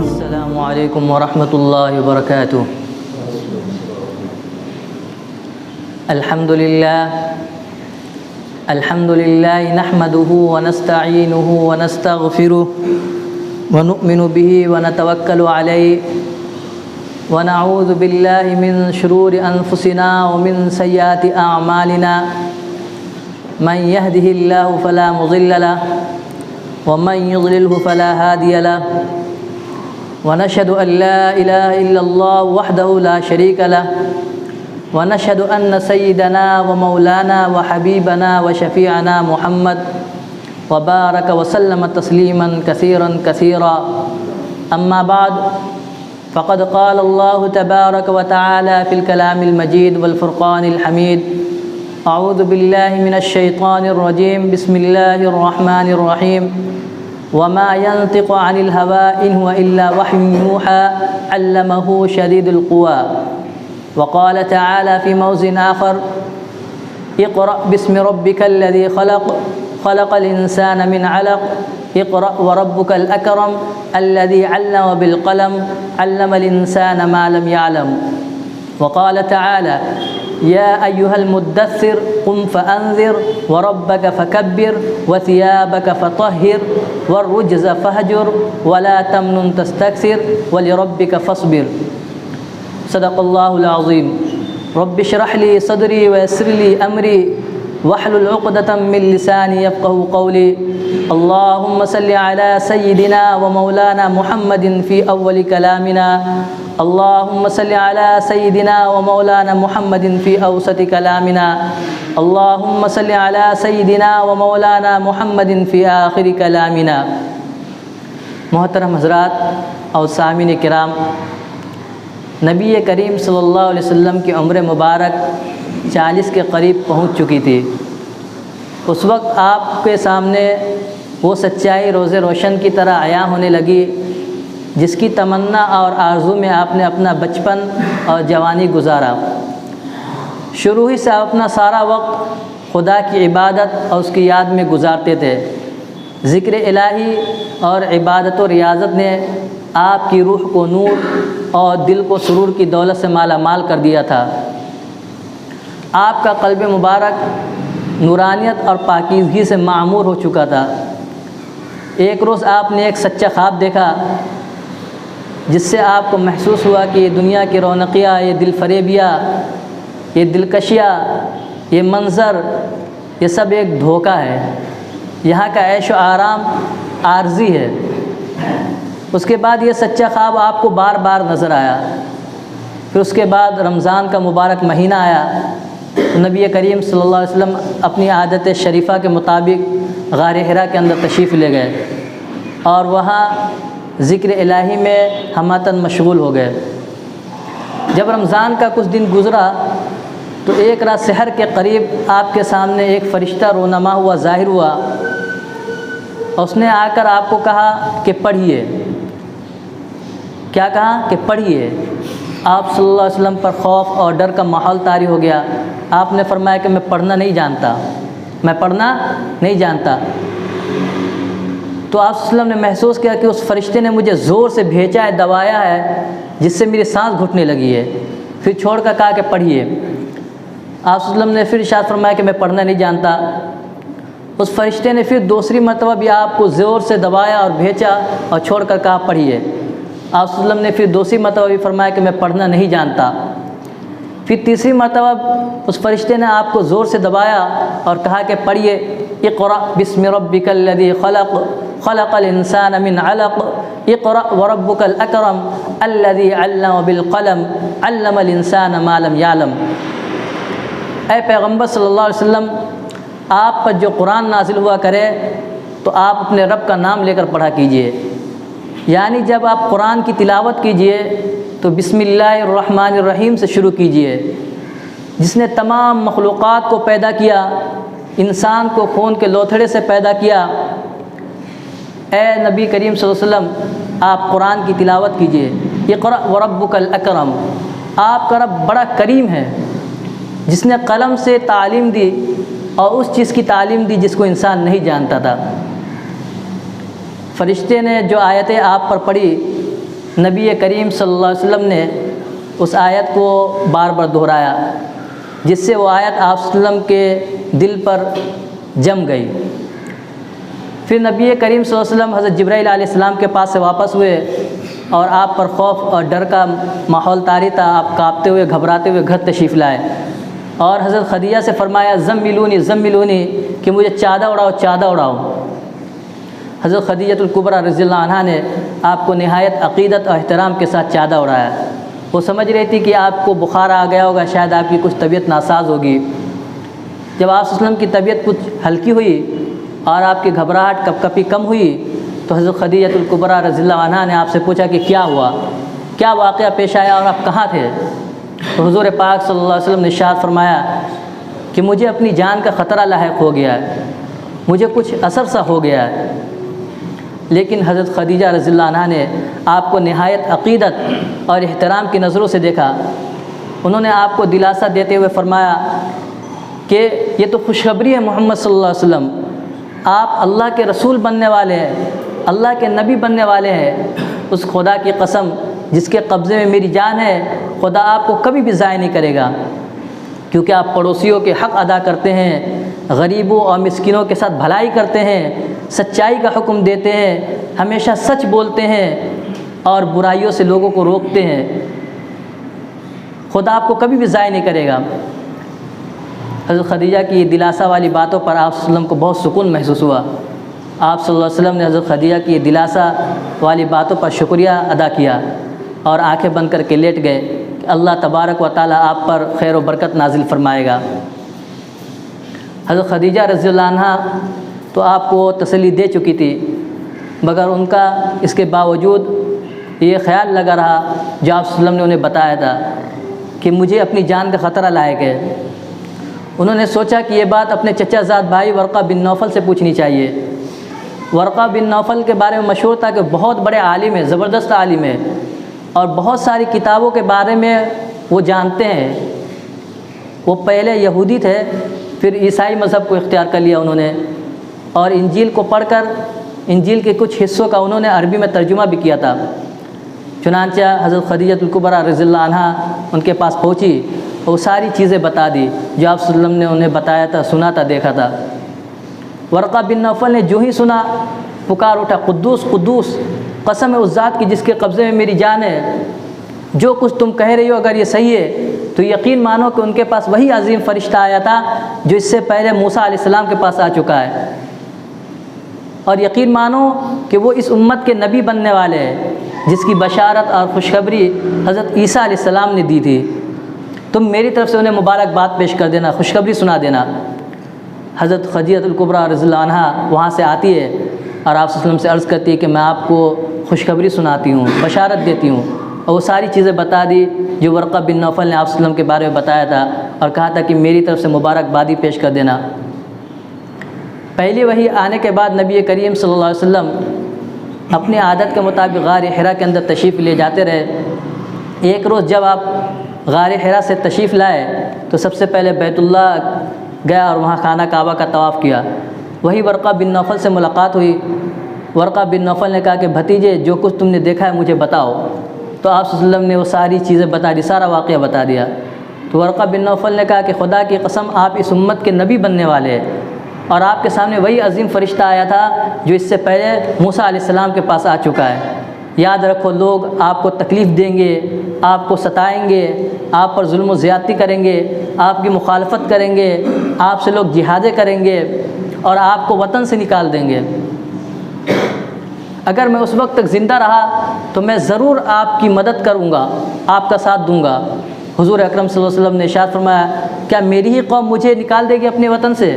السلام علیکم ورحمۃ اللہ وبرکاتہ۔ الحمد للہ نحمده ونستعینه ونستغفره ونؤمن به ونتوکل علیہ ونعوذ باللہ من شرور انفسنا ومن سیئات اعمالنا من يهده الله فلا مضل له ومن يضلله فلا هادي له ونشهد أن لا إله إلا الله وحده لا شريك له ونشهد أن سيدنا ومولانا وحبيبنا وشفيعنا محمد وبارك وسلم تسليما كثيرا كثيرا أما بعد فقد قال الله تبارك وتعالى في الكلام المجيد والفرقان الحميد اعوذ باللہ من الشیطان الرجیم بسم اللہ الرحمن الرحیم وما ينطق عن الهوى إن هو إلا وحي يوحى علمه شديد القوى وقال تعالى في موضع آخر اقرأ باسم ربك الذي خلق خلق الإنسان من علق اقرأ وربك الأكرم الذي علم بالقلم علم الإنسان ما لم يعلم وقال تعالى يا أيها المدثر قم فأنذر وربك فكبر وثيابك فطهر والرجز فهجر ولا تمنن تستكثر ولربك فاصبر صدق الله العظيم رب اشرح لي صدري ويسر لي أمري واحلل عقدة من لساني يفقهوا قولي اللهم صل على سيدنا ومولانا محمد في أول كلامنا اللهم صل على سيدنا ومولانا محمد في أوسط كلامنا اللهم صل على سيدنا ومولانا محمد في آخر كلامنا۔ محترم حضرات اور سامعین کرام، نبی کریم صلی اللہ علیہ وسلم کی عمر مبارک 40 کے قریب پہنچ چکی تھی۔ اس وقت آپ کے سامنے وہ سچائی روز روشن کی طرح عیاں ہونے لگی جس کی تمنا اور آرزو میں آپ نے اپنا بچپن اور جوانی گزارا۔ شروع ہی سے آپ اپنا سارا وقت خدا کی عبادت اور اس کی یاد میں گزارتے تھے۔ ذکر الہی اور عبادت و ریاضت نے آپ کی روح کو نور اور دل کو سرور کی دولت سے مالا مال کر دیا تھا۔ آپ کا قلب مبارک نورانیت اور پاکیزگی سے معمور ہو چکا تھا۔ ایک روز آپ نے ایک سچا خواب دیکھا جس سے آپ کو محسوس ہوا کہ یہ دنیا کی رونقیاں، یہ دل فریبیاں، یہ دلکشیاں، یہ منظر، یہ سب ایک دھوکہ ہے۔ یہاں کا عیش و آرام عارضی ہے۔ اس کے بعد یہ سچا خواب آپ کو بار بار نظر آیا۔ پھر اس کے بعد رمضان کا مبارک مہینہ آیا تو نبی کریم صلی اللہ علیہ وسلم اپنی عادت شریفہ کے مطابق غار حرا کے اندر تشریف لے گئے اور وہاں ذکر الہی میں ہماتن مشغول ہو گئے۔ جب رمضان کا کچھ دن گزرا تو ایک رات سحر کے قریب آپ کے سامنے ایک فرشتہ رونما ہوا ظاہر ہوا اور اس نے آ کر آپ کو کہا کہ پڑھیے۔ کیا کہا؟ کہ پڑھیے۔ آپ صلی اللہ علیہ وسلم پر خوف اور ڈر کا ماحول طاری ہو گیا۔ آپ نے فرمایا کہ میں پڑھنا نہیں جانتا، میں پڑھنا نہیں جانتا۔ تو آپ صلی اللہ علیہ وسلم نے محسوس کیا کہ اس فرشتے نے مجھے زور سے بھیجا ہے، دبایا ہے، جس سے میری سانس گھٹنے لگی ہے۔ پھر چھوڑ کر کہا کہ پڑھیے۔ آپ صلی اللہ علیہ وسلم نے پھر ارشاد فرمایا کہ میں پڑھنا نہیں جانتا۔ اس فرشتے نے پھر دوسری مرتبہ بھی آپ کو زور سے دبایا اور بھیجا اور چھوڑ کر کہا پڑھیے۔ آپ صلی اللہ علیہ وسلم نے پھر دوسری مرتبہ بھی فرمایا کہ میں پڑھنا نہیں جانتا۔ پھر تیسری مرتبہ اس فرشتے نے آپ کو زور سے دبایا اور کہا کہ پڑھیے، اقرأ باسم ربک الذی خلق خلق الانسان من علق اقرأ وربک الاکرم الذی علم بالقلم علم الانسان ما لم یعلم۔ اے پیغمبر صلی اللہ علیہ وسلم، آپ پر جو قرآن نازل ہوا کرے تو آپ اپنے رب کا نام لے کر پڑھا کیجئے۔ یعنی جب آپ قرآن کی تلاوت کیجئے تو بسم اللہ الرحمن الرحیم سے شروع کیجئے۔ جس نے تمام مخلوقات کو پیدا کیا، انسان کو خون کے لوتھڑے سے پیدا کیا، اے نبی کریم صلی اللہ علیہ وسلم آپ قرآن کی تلاوت کیجئے۔ اقرأ وربک الاکرم، آپ کا رب بڑا کریم ہے جس نے قلم سے تعلیم دی اور اس چیز کی تعلیم دی جس کو انسان نہیں جانتا تھا۔ فرشتے نے جو آیتیں آپ پر پڑھی، نبی کریم صلی اللہ علیہ وسلم نے اس آیت کو بار بار دہرایا، جس سے وہ آیت آپ صلی اللہ علیہ وسلم کے دل پر جم گئی۔ پھر نبی کریم صلی اللہ علیہ وسلم حضرت جبرائیل علیہ السلام کے پاس سے واپس ہوئے اور آپ پر خوف اور ڈر کا ماحول طاری تھا، آپ کانپتے ہوئے گھبراتے ہوئے گھر تشریف لائے اور حضرت خدیجہ سے فرمایا زملونی زملونی، کہ مجھے چادر اڑاؤ چادر اڑاؤ۔ حضرت خدیجہ الکبریٰ رضی اللہ عنہا نے آپ کو نہایت عقیدت اور احترام کے ساتھ چادر اڑایا۔ وہ سمجھ رہی تھی کہ آپ کو بخار آ گیا ہوگا، شاید آپ کی کچھ طبیعت ناساز ہوگی۔ جب آپ صلی اللہ علیہ وسلم کی طبیعت کچھ ہلکی ہوئی اور آپ کی گھبراہٹ کپ کپی کم ہوئی تو حضرت خدیجہ الکبریٰ رضی اللہ عنہا نے آپ سے پوچھا کہ کیا ہوا، کیا واقعہ پیش آیا اور آپ کہاں تھے؟ تو حضور پاک صلی اللہ علیہ وسلم نے ارشاد فرمایا کہ مجھے اپنی جان کا خطرہ لاحق ہو گیا ہے، مجھے کچھ اثر سا ہو گیا ہے۔ لیکن حضرت خدیجہ رضی اللہ عنہا نے آپ کو نہایت عقیدت اور احترام کی نظروں سے دیکھا۔ انہوں نے آپ کو دلاسا دیتے ہوئے فرمایا کہ یہ تو خوشخبری ہے محمد صلی اللہ علیہ وسلم، آپ اللہ کے رسول بننے والے ہیں، اللہ کے نبی بننے والے ہیں۔ اس خدا کی قسم جس کے قبضے میں میری جان ہے، خدا آپ کو کبھی بھی ضائع نہیں کرے گا، کیونکہ آپ پڑوسیوں کے حق ادا کرتے ہیں، غریبوں اور مسکینوں کے ساتھ بھلائی کرتے ہیں، سچائی کا حکم دیتے ہیں، ہمیشہ سچ بولتے ہیں اور برائیوں سے لوگوں کو روکتے ہیں۔ خدا آپ کو کبھی بھی ضائع نہیں کرے گا۔ حضرت خدیجہ کی دلاسا والی باتوں پر آپ صلی اللہ علیہ وسلم کو بہت سکون محسوس ہوا۔ آپ صلی اللہ علیہ وسلم نے حضرت خدیجہ کی دلاسا والی باتوں پر شکریہ ادا کیا اور آنکھیں بند کر کے لیٹ گئے کہ اللہ تبارک و تعالیٰ آپ پر خیر و برکت نازل فرمائے گا۔ حضرت خدیجہ رضی اللہ عنہا تو آپ کو تسلی دے چکی تھی، مگر ان کا اس کے باوجود یہ خیال لگا رہا جو آپ صلی اللہ علیہ وسلم نے انہیں بتایا تھا کہ مجھے اپنی جان کا خطرہ لاحق ہے۔ انہوں نے سوچا کہ یہ بات اپنے چچا زاد بھائی ورقہ بن نوفل سے پوچھنی چاہیے۔ ورقہ بن نوفل کے بارے میں مشہور تھا کہ بہت بڑے عالم ہیں، زبردست عالم ہیں، اور بہت ساری کتابوں کے بارے میں وہ جانتے ہیں۔ وہ پہلے یہودی تھے، پھر عیسائی مذہب کو اختیار کر لیا انہوں نے، اور انجیل کو پڑھ کر انجیل کے کچھ حصوں کا انہوں نے عربی میں ترجمہ بھی کیا تھا۔ چنانچہ حضرت خدیجہ الکبریٰ رضی اللہ عنہا ان کے پاس پہنچی، وہ ساری چیزیں بتا دی جو آپ صلی اللہ علیہ وسلم نے انہیں بتایا تھا، سنا تھا، دیکھا تھا۔ ورقہ بن نوفل نے جو ہی سنا پکار اٹھا، قدوس قدوس، قسم ہے اس ذات کی جس کے قبضے میں میری جان ہے، جو کچھ تم کہہ رہی ہو اگر یہ صحیح ہے تو یقین مانو کہ ان کے پاس وہی عظیم فرشتہ آیا تھا جو اس سے پہلے موسیٰ علیہ السلام کے پاس آ چکا ہے، اور یقین مانو کہ وہ اس امت کے نبی بننے والے ہیں جس کی بشارت اور خوشخبری حضرت عیسیٰ علیہ السلام نے دی تھی۔ تم میری طرف سے انہیں مبارکباد پیش کر دینا، خوشخبری سنا دینا۔ حضرت خدیجہ الکبریٰ رضی اللہ عنہا وہاں سے آتی ہے اور آپ صلی اللہ علیہ وسلم سے عرض کرتی ہے کہ میں آپ کو خوشخبری سناتی ہوں، بشارت دیتی ہوں، اور وہ ساری چیزیں بتا دی جو ورقہ بن نوفل نے آپ صلی اللہ علیہ وسلم کے بارے میں بتایا تھا، اور کہا تھا کہ میری طرف سے مبارکبادی پیش کر دینا۔ پہلی وحی آنے کے بعد نبی کریم صلی اللہ علیہ وسلم اپنی عادت کے مطابق غار حرا کے اندر تشریف لے جاتے رہے۔ ایک روز جب آپ غار حرا سے تشریف لائے تو سب سے پہلے بیت اللہ گیا اور وہاں خانہ کعبہ کا طواف کیا۔ وہی ورقہ بن نوفل سے ملاقات ہوئی۔ ورقہ بن نوفل نے کہا کہ بھتیجے جو کچھ تم نے دیکھا ہے مجھے بتاؤ۔ تو آپ صلی اللہ علیہ وسلم نے وہ ساری چیزیں بتا دی، سارا واقعہ بتا دیا۔ تو ورقہ بن نوفل نے کہا کہ خدا کی قسم آپ اس امت کے نبی بننے والے ہیں، اور آپ کے سامنے وہی عظیم فرشتہ آیا تھا جو اس سے پہلے موسیٰ علیہ السلام کے پاس آ چکا ہے۔ یاد رکھو لوگ آپ کو تکلیف دیں گے، آپ کو ستائیں گے، آپ پر ظلم و زیادتی کریں گے، آپ کی مخالفت کریں گے، آپ سے لوگ جہادیں کریں گے اور آپ کو وطن سے نکال دیں گے۔ اگر میں اس وقت تک زندہ رہا تو میں ضرور آپ کی مدد کروں گا، آپ کا ساتھ دوں گا۔ حضور اکرم صلی اللہ علیہ وسلم نے ارشاد فرمایا کیا میری ہی قوم مجھے نکال دے گی اپنے وطن سے؟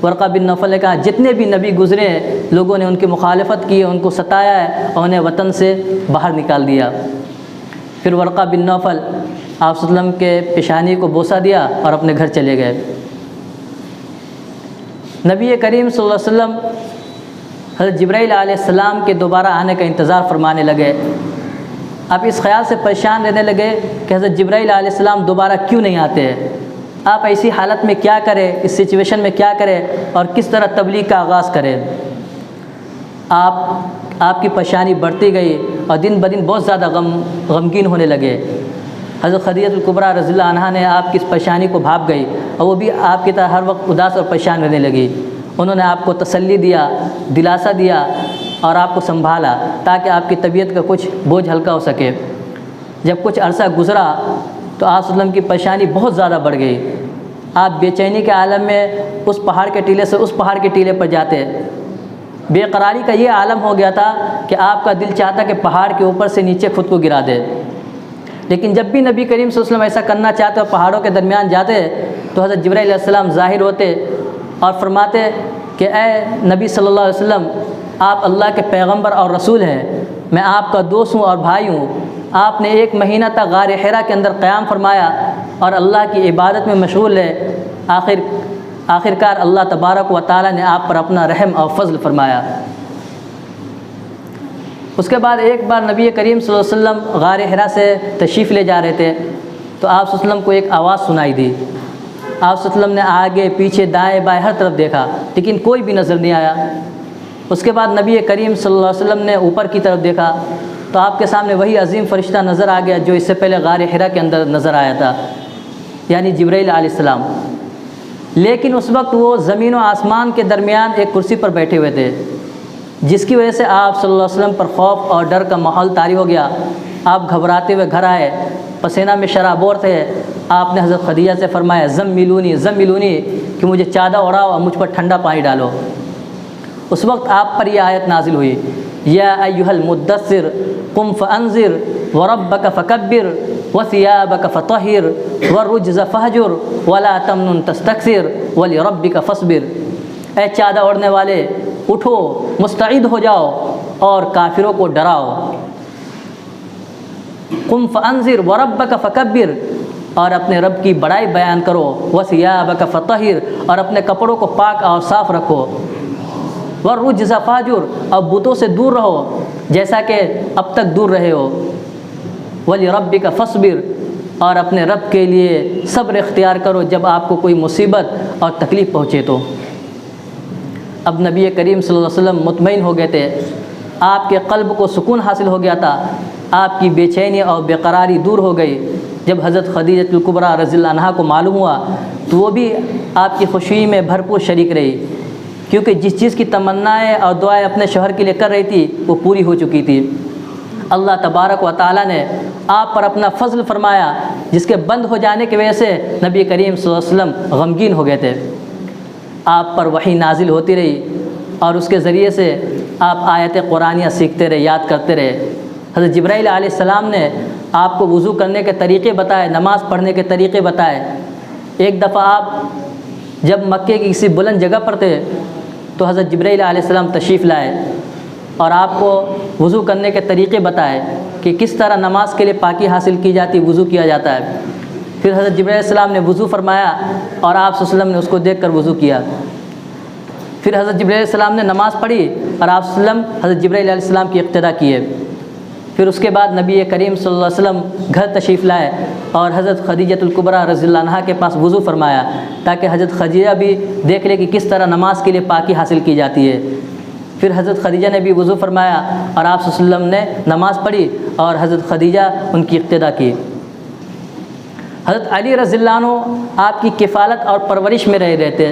ورقہ بن نوفل نے کہا جتنے بھی نبی گزرے ہیں لوگوں نے ان کی مخالفت کی، ان کو ستایا ہے اور انہیں وطن سے باہر نکال دیا۔ پھر ورقہ بن نوفل آپ صلی اللہ علیہ وسلم کے پیشانی کو بوسہ دیا اور اپنے گھر چلے گئے۔ نبی کریم صلی اللہ علیہ وسلم حضرت جبرائیل علیہ السلام کے دوبارہ آنے کا انتظار فرمانے لگے۔ اب اس خیال سے پریشان رہنے لگے کہ حضرت جبرائیل علیہ السلام دوبارہ کیوں نہیں آتے ہیں، آپ ایسی حالت میں کیا کریں، اس سچویشن میں کیا کریں اور کس طرح تبلیغ کا آغاز کریں۔ آپ کی پریشانی بڑھتی گئی اور دن بدن بہت زیادہ غمگین ہونے لگے۔ حضرت خدیجہ الکبریٰ رضی اللہ عنہا نے آپ کی اس پریشانی کو بھاپ گئی اور وہ بھی آپ کی طرح ہر وقت اداس اور پریشان رہنے لگی۔ انہوں نے آپ کو تسلی دیا، دلاسا دیا اور آپ کو سنبھالا تاکہ آپ کی طبیعت کا کچھ بوجھ ہلکا ہو سکے۔ جب کچھ عرصہ گزرا تو آپ صلی اللہ علیہ وسلم کی پریشانی بہت زیادہ بڑھ گئی۔ آپ بے چینی کے عالم میں اس پہاڑ کے ٹیلے سے اس پہاڑ کے ٹیلے پر جاتے۔ بے قراری کا یہ عالم ہو گیا تھا کہ آپ کا دل چاہتا کہ پہاڑ کے اوپر سے نیچے خود کو گرا دے، لیکن جب بھی نبی کریم صلی اللہ علیہ وسلم ایسا کرنا چاہتے اور پہاڑوں کے درمیان جاتے تو حضرت جبرائیل علیہ السلام ظاہر ہوتے اور فرماتے کہ اے نبی صلی اللہ علیہ وسلم، آپ اللہ کے پیغمبر اور رسول ہیں، میں آپ کا دوست ہوں اور بھائی ہوں۔ آپ نے 1 مہینہ تک غار حرا کے اندر قیام فرمایا اور اللہ کی عبادت میں مشغول ہے۔ آخرکار اللہ تبارک و تعالی نے آپ پر اپنا رحم اور فضل فرمایا۔ اس کے بعد ایک بار نبی کریم صلی اللہ علیہ وسلم غار حرا سے تشریف لے جا رہے تھے تو آپ صلی اللہ علیہ وسلم کو ایک آواز سنائی دی۔ آپ صلی اللہ علیہ وسلم نے آگے پیچھے دائیں بائیں ہر طرف دیکھا لیکن کوئی بھی نظر نہیں آیا۔ اس کے بعد نبی کریم صلی اللہ علیہ وسلم نے اوپر کی طرف دیکھا تو آپ کے سامنے وہی عظیم فرشتہ نظر آ گیا جو اس سے پہلے غار حرا کے اندر نظر آیا تھا، یعنی جبرائیل علیہ السلام۔ لیکن اس وقت وہ زمین و آسمان کے درمیان ایک کرسی پر بیٹھے ہوئے تھے، جس کی وجہ سے آپ صلی اللہ علیہ وسلم پر خوف اور ڈر کا ماحول طاری ہو گیا۔ آپ گھبراتے ہوئے گھر آئے، پسینہ میں شرابور تھے۔ آپ نے حضرت خدیجہ سے فرمایا زملونی زملونی، کہ مجھے چادر اڑاؤ اور مجھ پر ٹھنڈا پانی ڈالو۔ اس وقت آپ پر یہ آیت نازل ہوئی، یا ایھا المدثر قم فانذر وربک فکبر وثیابک فطہر والرجز فہجر ولا تمنن تستکثر ولربک فاصبر۔ اے چادر اوڑھنے والے، اٹھو، مستعد ہو جاؤ اور کافروں کو ڈراؤ۔ قم فانذر وربک فکبر، اور اپنے رب کی بڑائی بیان کرو، وثیابک فطہر، اور اپنے کپڑوں کو پاک اور صاف رکھو، والرجز فہجر، اور بتوں سے دور رہو جیسا کہ اب تک دور رہے ہو، وَلِرَبِّكَ فَاصْبِرْ، اور اپنے رب کے لیے صبر اختیار کرو جب آپ کو کوئی مصیبت اور تکلیف پہنچے تو۔ اب نبی کریم صلی اللہ علیہ وسلم مطمئن ہو گئے تھے، آپ کے قلب کو سکون حاصل ہو گیا تھا، آپ کی بے چینی اور بے قراری دور ہو گئی۔ جب حضرت خدیجہ الکبریٰ رضی اللہ عنہا کو معلوم ہوا تو وہ بھی آپ کی خوشی میں بھرپور شریک رہی، کیونکہ جس چیز کی تمنائیں اور دعائیں اپنے شوہر کے لیے کر رہی تھی وہ پوری ہو چکی تھی۔ اللہ تبارک و تعالیٰ نے آپ پر اپنا فضل فرمایا، جس کے بند ہو جانے کی وجہ سے نبی کریم صلی اللہ علیہ وسلم غمگین ہو گئے تھے۔ آپ پر وحی نازل ہوتی رہی اور اس کے ذریعے سے آپ آیت قرآنیہ سیکھتے رہے، یاد کرتے رہے۔ حضرت جبرائیل علیہ السلام نے آپ کو وضو کرنے کے طریقے بتائے، نماز پڑھنے کے طریقے بتائے۔ ایک دفعہ آپ جب مکے کی کسی بلند جگہ پر تھے تو حضرت جبرائیل علیہ السلام تشریف لائے اور آپ کو وضو کرنے کے طریقے بتائے کہ کس طرح نماز کے لیے پاکی حاصل کی جاتی، وضو کیا جاتا ہے۔ پھر حضرت جبرائیل علیہ السلام نے وضو فرمایا اور آپ صلی اللہ علیہ وسلم نے اس کو دیکھ کر وضو کیا۔ پھر حضرت جبرائیل علیہ السلام نے نماز پڑھی اور آپ صلی اللہ علیہ وسلم حضرت جبرائیل علیہ السلام کی اقتدا کیے۔ پھر اس کے بعد نبی کریم صلی اللہ علیہ وسلم گھر تشریف لائے اور حضرت خدیجہ الکبریٰ رضی اللہ عنہا کے پاس وضو فرمایا تاکہ حضرت خدیجہ بھی دیکھ لے کہ کس طرح نماز کے لیے پاکی حاصل کی جاتی ہے۔ پھر حضرت خدیجہ نے بھی وضو فرمایا اور آپ صلی اللہ علیہ وسلم نے نماز پڑھی اور حضرت خدیجہ ان کی اقتدا کی۔ حضرت علی رضی اللہ عنہ آپ کی کفالت اور پرورش میں رہے رہتے،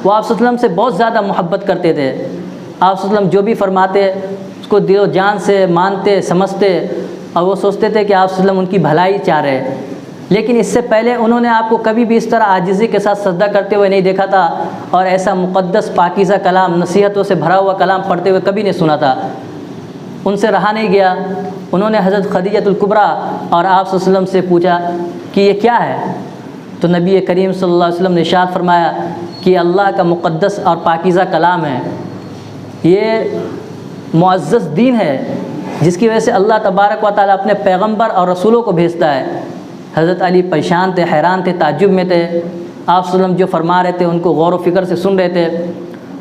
وہ آپ صلی اللہ علیہ وسلم سے بہت زیادہ محبت کرتے تھے۔ آپ صلی اللہ علیہ وسلم جو بھی فرماتے اس کو دل و جان سے مانتے سمجھتے اور وہ سوچتے تھے کہ آپ صلی اللہ علیہ وسلم ان کی بھلائی چاہ رہے۔ لیکن اس سے پہلے انہوں نے آپ کو کبھی بھی اس طرح عاجزی کے ساتھ سجدہ کرتے ہوئے نہیں دیکھا تھا اور ایسا مقدس پاکیزہ کلام، نصیحتوں سے بھرا ہوا کلام پڑھتے ہوئے کبھی نہیں سنا تھا۔ ان سے رہا نہیں گیا، انہوں نے حضرت خدیجہ الکبریٰ اور آپ صلی اللہ علیہ وسلم سے پوچھا کہ یہ کیا ہے؟ تو نبی کریم صلی اللہ علیہ وسلم نے ارشاد فرمایا کہ اللہ کا مقدس اور پاکیزہ کلام ہے، یہ معزز دین ہے جس کی وجہ سے اللہ تبارک و تعالیٰ اپنے پیغمبر اور رسولوں کو بھیجتا ہے۔ حضرت علی پریشان تھے، حیران تھے، تعجب میں تھے۔ آپ صلی اللہ علیہ وسلم جو فرما رہے تھے ان کو غور و فکر سے سن رہے تھے۔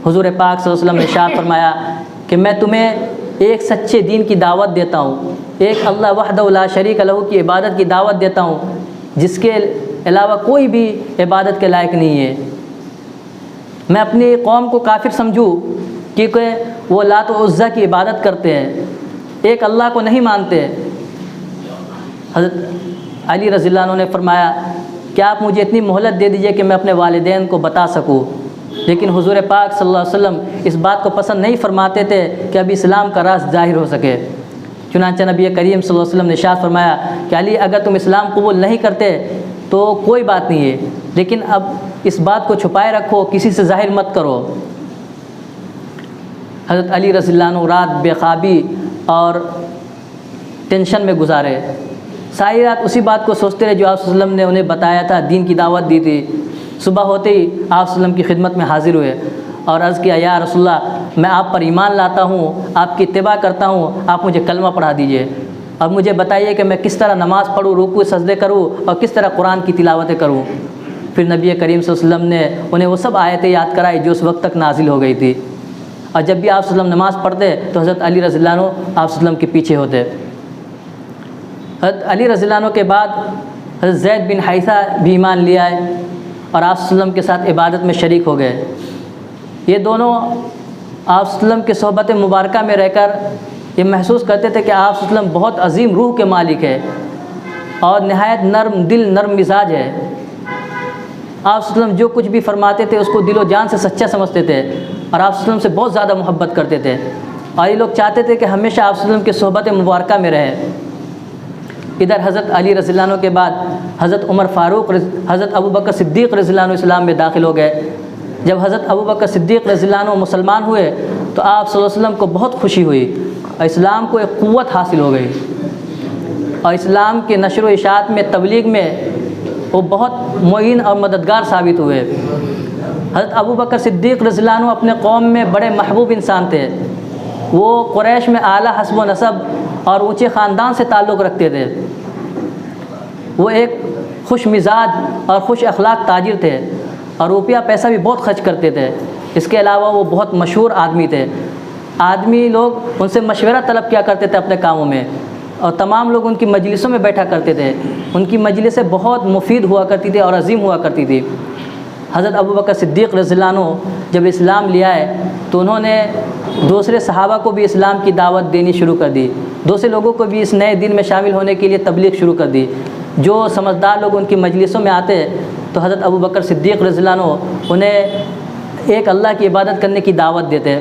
حضور پاک صلی اللہ علیہ وسلم نے ارشاد فرمایا کہ میں تمہیں ایک سچے دین کی دعوت دیتا ہوں، ایک اللہ وحدہ لا شریک لہ کی عبادت کی دعوت دیتا ہوں، جس کے علاوہ کوئی بھی عبادت کے لائق نہیں ہے۔ میں اپنی قوم کو کافر سمجھوں کیونکہ وہ لات و عزیٰ کی عبادت کرتے ہیں، ایک اللہ کو نہیں مانتے۔ حضرت علی رضی اللہ عنہ نے فرمایا کہ آپ مجھے اتنی مہلت دے دیجئے کہ میں اپنے والدین کو بتا سکوں، لیکن حضور پاک صلی اللہ علیہ وسلم اس بات کو پسند نہیں فرماتے تھے کہ ابھی اسلام کا راز ظاہر ہو سکے۔ چنانچہ نبی کریم صلی اللہ علیہ وسلم نے ارشاد فرمایا کہ علی اگر تم اسلام قبول نہیں کرتے تو کوئی بات نہیں ہے، لیکن اب اس بات کو چھپائے رکھو، کسی سے ظاہر مت کرو۔ حضرت علی رضی اللہ عنہ رات بے خوابی اور ٹینشن میں گزارے، ساری رات اسی بات کو سوچتے رہے جو آپ صلی اللہ علیہ وسلم نے انہیں بتایا تھا، دین کی دعوت دی تھی۔ صبح ہوتے ہی آپ صلی اللہ علیہ وسلم کی خدمت میں حاضر ہوئے اور عرض کیا یا رسول اللہ میں آپ پر ایمان لاتا ہوں، آپ کی اتباع کرتا ہوں، آپ مجھے کلمہ پڑھا دیجئے، اب مجھے بتائیے کہ میں کس طرح نماز پڑھوں، رکوع سجدے کروں اور کس طرح قرآن کی تلاوتیں کروں۔ پھر نبی کریم صلی اللہ علیہ وسلم نے انہیں وہ سب آیتیں یاد کرائی جو اس وقت تک نازل ہو گئی تھی، اور جب بھی آپ صلی اللہ علیہ وسلم نماز پڑھتے تو حضرت علی رضی اللہ عنہ آپ صلی اللہ علیہ وسلم کے پیچھے ہوتے۔ حضرت علی رضی اللہ عنہ کے بعد حضرت زید بن حارثہ بھی ایمان لے آئے اور آپ صلی اللہ علیہ وسلم کے ساتھ عبادت میں شریک ہو گئے۔ یہ دونوں آپ صلی اللہ علیہ وسلم کے صحبت مبارکہ میں رہ کر یہ محسوس کرتے تھے کہ آپ صلی اللہ علیہ وسلم بہت عظیم روح کے مالک ہے اور نہایت نرم دل، نرم مزاج ہے۔ آپ صلی اللہ علیہ وسلم جو کچھ بھی فرماتے تھے اس کو دل و جان سے سچا سمجھتے تھے اور آپ صلی اللہ علیہ وسلم سے بہت زیادہ محبت کرتے تھے، اور یہ لوگ چاہتے تھے کہ ہمیشہ آپ صلی اللہ علیہ وسلم کے صحبت مبارکہ میں رہے۔ ادھر حضرت علی رضی اللہ عنہ کے بعد حضرت عمر فاروق، حضرت ابوبکر صدیق رضی اللہ عنہ اسلام میں داخل ہو گئے۔ جب حضرت ابوبکر صدیق رضی اللہ عنہ مسلمان ہوئے تو آپ صلی اللہ علیہ وسلم کو بہت خوشی ہوئی اور اسلام کو ایک قوت حاصل ہو گئی، اور اسلام کے نشر و اشاعت میں، تبلیغ میں وہ بہت معین اور مددگار ثابت ہوئے۔ حضرت ابوبکر صدیق رضی اللہ عنہ اپنے قوم میں بڑے محبوب انسان تھے، وہ قریش میں اعلیٰ حسب و نسب اور اونچے خاندان سے تعلق رکھتے تھے۔ وہ ایک خوش مزاج اور خوش اخلاق تاجر تھے اور روپیہ پیسہ بھی بہت خرچ کرتے تھے۔ اس کے علاوہ وہ بہت مشہور آدمی تھے، آدمی لوگ ان سے مشورہ طلب کیا کرتے تھے اپنے کاموں میں، اور تمام لوگ ان کی مجلسوں میں بیٹھا کرتے تھے۔ ان کی مجلسیں بہت مفید ہوا کرتی تھی اور عظیم ہوا کرتی تھی۔ حضرت ابوبکر صدیق رضی اللہ عنہ جب اسلام لے آئے تو انہوں نے دوسرے صحابہ کو بھی اسلام کی دعوت دینی شروع کر دی، دوسرے لوگوں کو بھی اس نئے دین میں شامل ہونے کے لیے تبلیغ شروع کر دی۔ جو سمجھدار لوگ ان کی مجلسوں میں آتے تو حضرت ابوبکر صدیق رضی اللہ عنہ انہیں ایک اللہ کی عبادت کرنے کی دعوت دیتے۔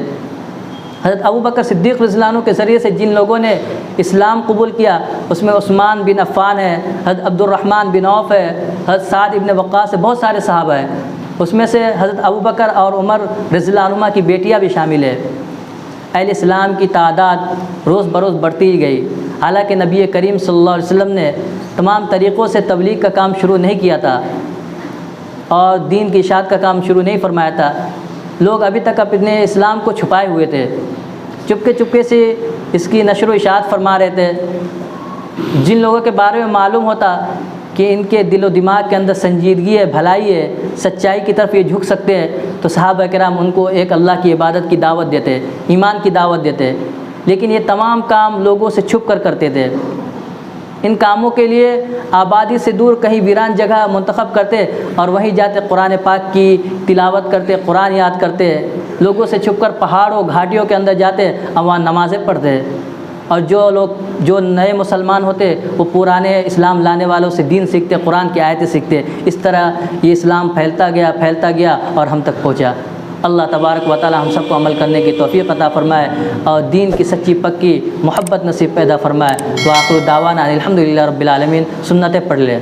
حضرت ابوبکر صدیق رضی اللہ عنہ کے ذریعے سے جن لوگوں نے اسلام قبول کیا اس میں عثمان بن عفان ہے، حضرت عبد الرحمن بن عوف ہے، حضرت سعد ابن وقاص ہے، بہت سارے صحابہ ہیں۔ اس میں سے حضرت ابوبکر اور عمر رضی اللہ عنہما کی بیٹیاں بھی شامل ہے۔ اہل اسلام کی تعداد روز بروز بڑھتی ہی گئی، حالانکہ نبی کریم صلی اللہ علیہ وسلم نے تمام طریقوں سے تبلیغ کا کام شروع نہیں کیا تھا اور دین کی اشاعت کا کام شروع نہیں فرمایا تھا۔ لوگ ابھی تک اپنے اسلام کو چھپائے ہوئے تھے، چپکے چپکے سے اس کی نشر و اشاعت فرما رہے تھے۔ جن لوگوں کے بارے میں معلوم ہوتا کہ ان کے دل و دماغ کے اندر سنجیدگی ہے، بھلائی ہے، سچائی کی طرف یہ جھک سکتے ہیں تو صحابہ کرام ان کو ایک اللہ کی عبادت کی دعوت دیتے، ایمان کی دعوت دیتے، لیکن یہ تمام کام لوگوں سے چھپ کر کرتے تھے۔ ان کاموں کے لیے آبادی سے دور کہیں ویران جگہ منتخب کرتے اور وہیں جاتے قرآن پاک کی تلاوت کرتے، قرآن یاد کرتے، لوگوں سے چھپ کر پہاڑوں گھاٹیوں کے اندر جاتے اور وہاں نمازیں پڑھتے، اور جو نئے مسلمان ہوتے وہ پرانے اسلام لانے والوں سے دین سیکھتے، قرآن کی آیتیں سیکھتے۔ اس طرح یہ اسلام پھیلتا گیا اور ہم تک پہنچا۔ اللہ تبارک و تعالی ہم سب کو عمل کرنے کی توفیق عطا فرمائے اور دین کی سچی پکی محبت نصیب پیدا فرمائے۔ وآخر دعوانا الحمدللہ رب العالمین۔ سنتیں پڑھ لیں۔